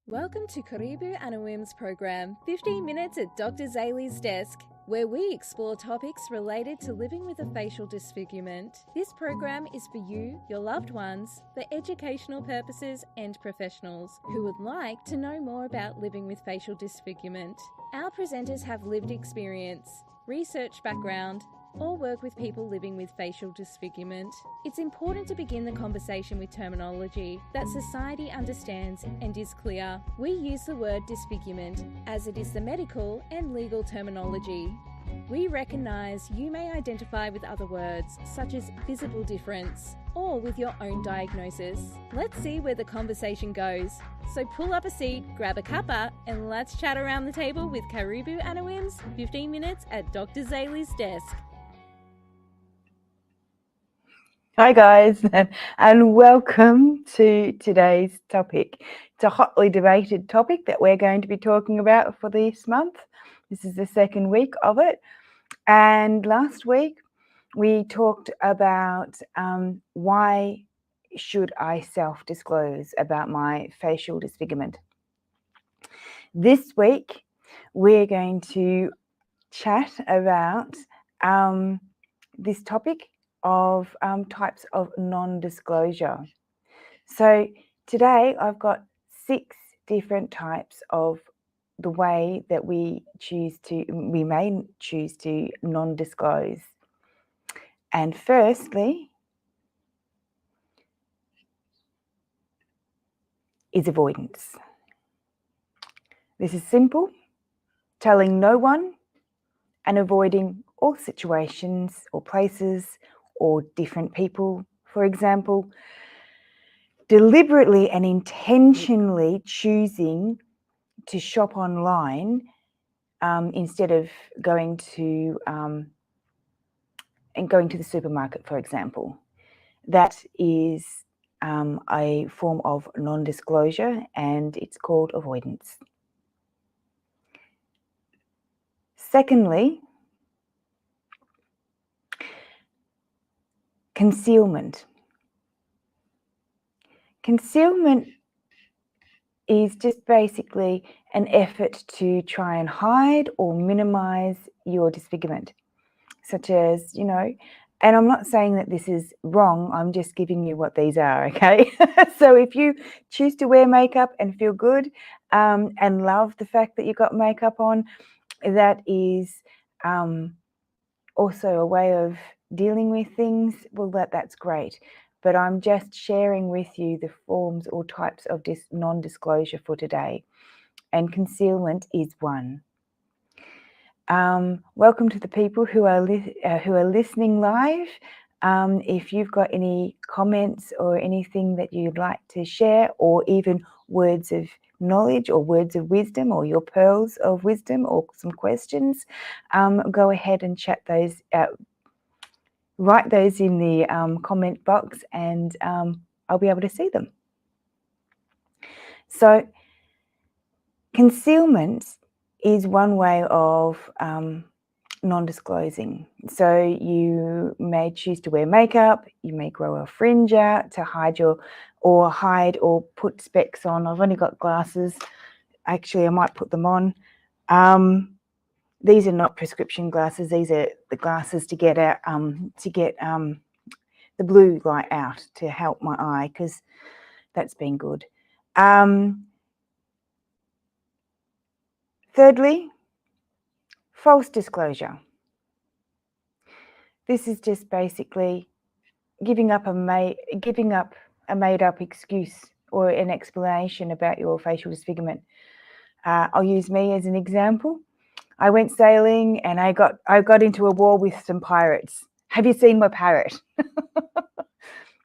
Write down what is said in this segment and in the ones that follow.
Welcome to Karibu Anawim's program, 15 Minutes at Dr. Zayli's Desk, where we explore topics related to living with a facial disfigurement. This program is for you, your loved ones, for educational purposes and professionals who would like to know more about living with facial disfigurement. Our presenters have lived experience, research background, or work with people living with facial disfigurement. It's important to begin the conversation with terminology that society understands and is clear. We use the word disfigurement as it is the medical and legal terminology. We recognise you may identify with other words such as visible difference or with your own diagnosis. Let's see where the conversation goes. So pull up a seat, grab a cuppa, and let's chat around the table with Karibu Anawim's 15 Minutes at Dr. Zayli's Desk. Hi guys, and welcome to today's topic. It's a hotly debated topic that we're going to be talking about for this month. This is the second week of it. And last week we talked about why should I self-disclose about my facial disfigurement. This week we're going to chat about this topic of types of non-disclosure. So today I've got 6 different types of the way that we may choose to non-disclose. And firstly is avoidance. This is simple, telling no one and avoiding all situations or places or different people. For example, deliberately and intentionally choosing to shop online instead of going to the supermarket, for example. That is a form of non-disclosure, and it's called avoidance. Secondly, concealment. Concealment is just basically an effort to try and hide or minimize your disfigurement, such as, and I'm not saying that this is wrong, I'm just giving you what these are, okay? So if you choose to wear makeup and feel good and love the fact that you got makeup on, that is also a way of dealing with things, well, that's great. But I'm just sharing with you the forms or types of non-disclosure for today, and concealment is one. Welcome to the people who are listening live. If you've got any comments or anything that you'd like to share, or even words of knowledge or words of wisdom or your pearls of wisdom or some questions, go ahead and chat those out. Write those in the comment box, and I'll be able to see them. So concealment is one way of non-disclosing. So you may choose to wear makeup, you may grow a fringe out to hide or put specs on. I've only got glasses. Actually, I might put them on. These are not prescription glasses. These are the glasses to get out, the blue light out to help my eye, because that's been good. Thirdly, false disclosure. This is just basically giving up a made-up excuse or an explanation about your facial disfigurement. I'll use me as an example. I went sailing and I got into a war with some pirates. Have you seen my parrot?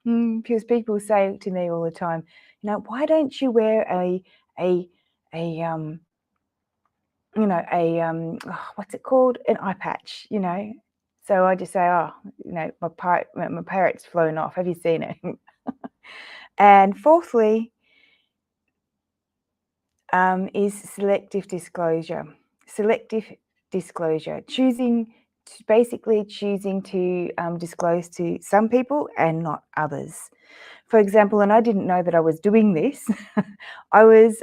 Because people say to me all the time, why don't you wear what's it called? An eye patch, So I just say, my parrot's flown off. Have you seen it? And fourthly is selective disclosure. Selective disclosure, choosing to disclose to some people and not others. For example, and I didn't know that I was doing this. I was,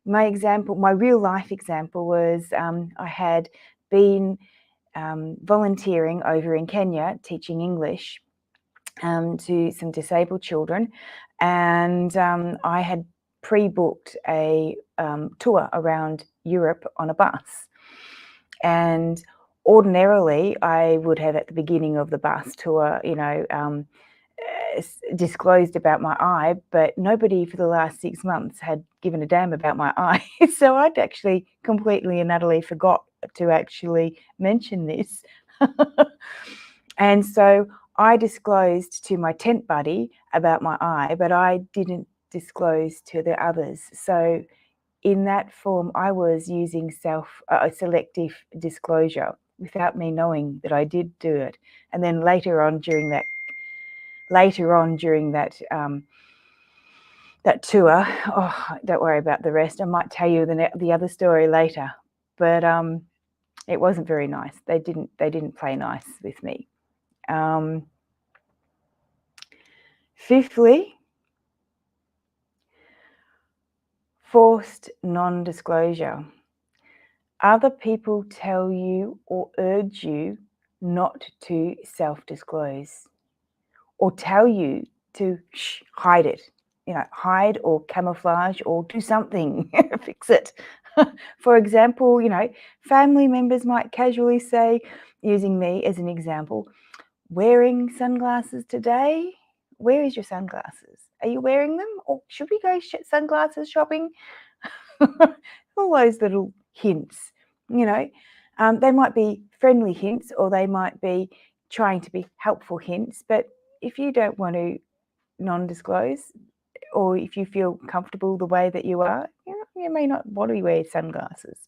my real life example was I had been volunteering over in Kenya teaching English to some disabled children, and I had pre-booked a tour around Europe on a bus. And ordinarily, I would have at the beginning of the bus tour, disclosed about my eye, but nobody for the last 6 months had given a damn about my eye. So I'd actually completely and utterly forgot to actually mention this. And so I disclosed to my tent buddy about my eye, but I didn't disclose to the others. So in that form, I was using selective disclosure without me knowing that I did do it. And then later on during that that tour, don't worry about the rest. I might tell you the other story later, but it wasn't very nice. They didn't play nice with me. Fifthly, forced non-disclosure. Other people tell you or urge you not to self-disclose, or tell you to hide it, hide or camouflage or do something, fix it. For example, family members might casually say, using me as an example, wearing sunglasses today? Where is your sunglasses? Are you wearing them? Or should we go sunglasses shopping? All those little hints, they might be friendly hints or they might be trying to be helpful hints. But if you don't want to non-disclose, or if you feel comfortable the way that you are, you may not want to wear sunglasses.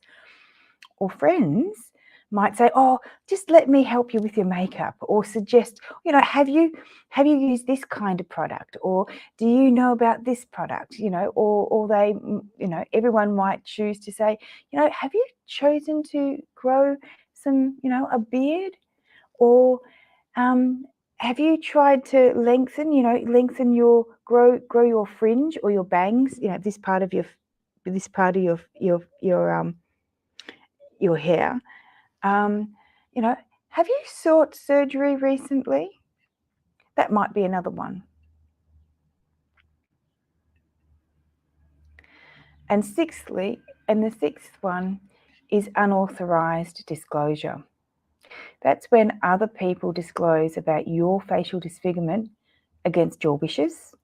Or friends might say, oh, just let me help you with your makeup, or suggest, have you used this kind of product, or do you know about this product, or they, everyone might choose to say, have you chosen to grow some, a beard, or have you tried to lengthen grow your fringe or your bangs, this part of your hair. Have you sought surgery recently? That might be another one. And sixthly, and the sixth one is unauthorized disclosure. That's when other people disclose about your facial disfigurement against your wishes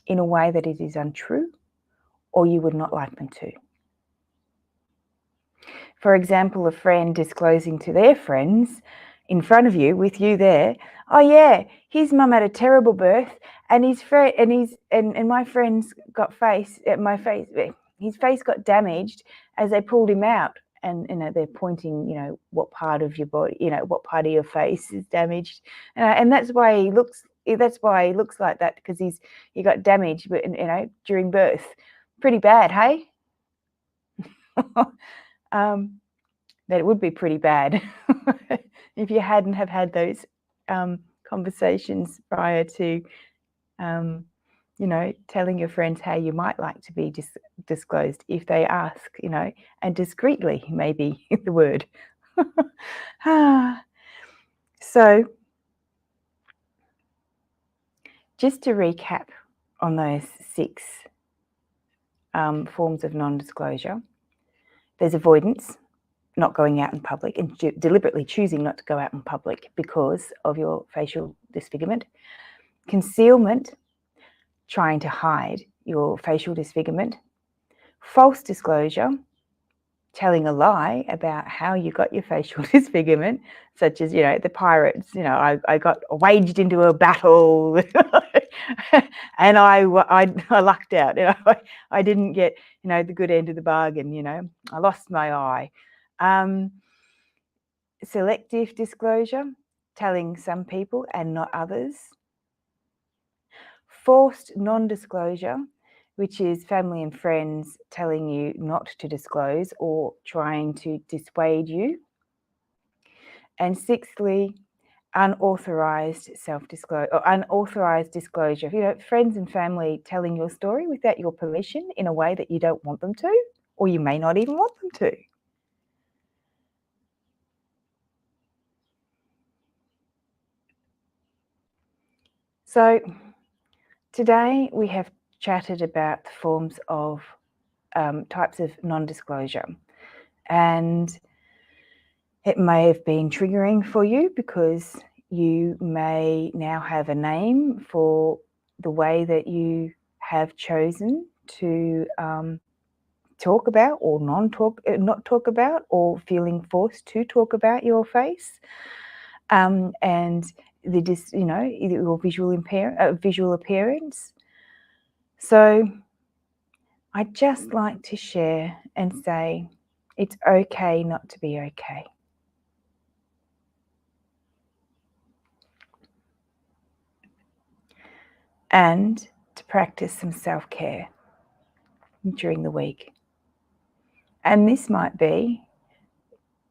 in a way that it is untrue or you would not like them to. For example, a friend disclosing to their friends in front of you, with you there, oh yeah, his mum had a terrible birth, and his my friend's got his face got damaged as they pulled him out, and they're pointing, what part of your body, what part of your face is damaged, and that's why he looks like that, because he got damaged, but during birth, pretty bad, hey. That it would be pretty bad if you hadn't have had those conversations prior to, telling your friends how you might like to be disclosed if they ask, and discreetly, maybe the word. So, just to recap on those 6 forms of non-disclosure, there's avoidance, not going out in public, and deliberately choosing not to go out in public because of your facial disfigurement. Concealment, trying to hide your facial disfigurement. False disclosure, telling a lie about how you got your facial disfigurement, such as, the pirates, I got waged into a battle and I lucked out, I didn't get, the good end of the bargain, I lost my eye. Selective disclosure, telling some people and not others. Forced non-disclosure, which is family and friends telling you not to disclose or trying to dissuade you. And sixthly, unauthorized self-disclosure or unauthorized disclosure. Friends and family telling your story without your permission in a way that you don't want them to, or you may not even want them to. So today we have chatted about the forms of types of non-disclosure, and it may have been triggering for you because you may now have a name for the way that you have chosen to talk about or not talk about, or feeling forced to talk about your face, and your visual appearance. So I'd just like to share and say it's okay not to be okay. And to practice some self-care during the week. And this might be,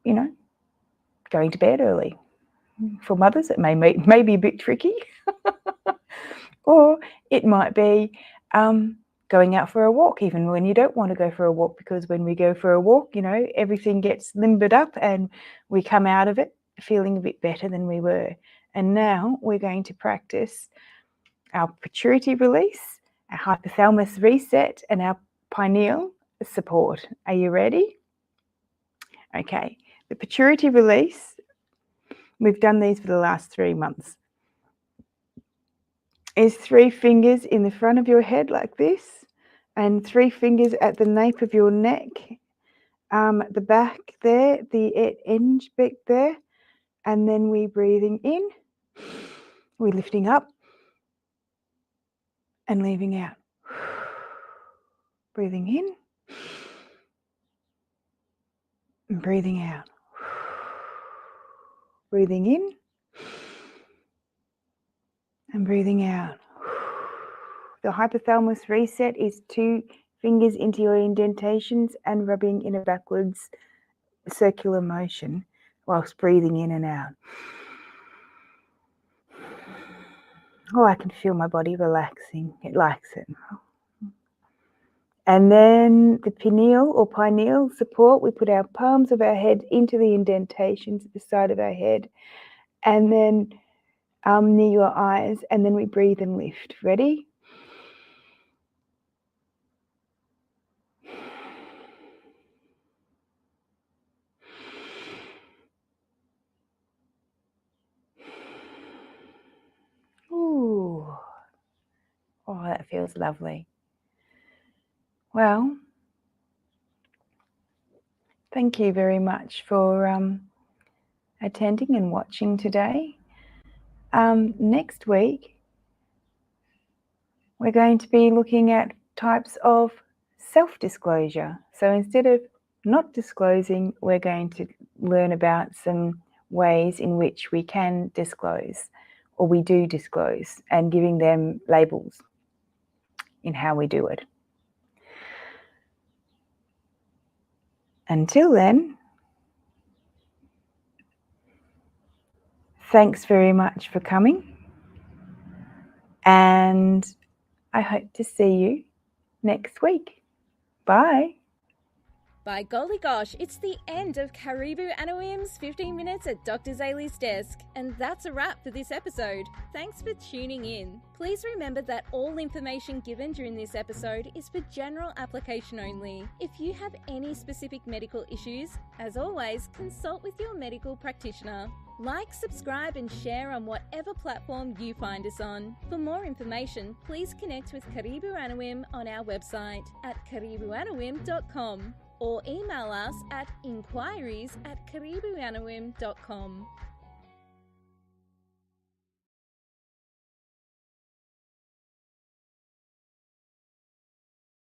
going to bed early. For mothers, it may be a bit tricky. Or it might be going out for a walk, even when you don't want to go for a walk, because when we go for a walk, everything gets limbered up and we come out of it feeling a bit better than we were. And now we're going to practice our pituitary release, our hypothalamus reset, and our pineal support. Are you ready? Okay, the pituitary release, we've done these for the last 3 months, is 3 fingers in the front of your head like this, and 3 fingers at the nape of your neck, the back there, the end back there, and then we're breathing in, we're lifting up and leaving out. Breathing in and breathing out. Breathing in and breathing out. The hypothalamus reset is 2 fingers into your indentations and rubbing in a backwards circular motion whilst breathing in and out. Oh, I can feel my body relaxing. It likes it. And then the pineal support, we put our palms of our head into the indentations at the side of our head, and then near your eyes, and then we breathe and lift. Ready? Ooh. Oh, that feels lovely. Well, thank you very much for attending and watching today. Next week, we're going to be looking at types of self-disclosure. So instead of not disclosing, we're going to learn about some ways in which we can disclose, or we do disclose, and giving them labels in how we do it. Until then, thanks very much for coming, and I hope to see you next week. Bye. By golly gosh, it's the end of Caribou Anawim's 15 Minutes at Dr. Zaley's Desk. And that's a wrap for this episode. Thanks for tuning in. Please remember that all information given during this episode is for general application only. If you have any specific medical issues, as always, consult with your medical practitioner. Like, subscribe and share on whatever platform you find us on. For more information, please connect with Caribou Anawim on our website at caribuanawim.com or email us at inquiries@caribuanawim.com.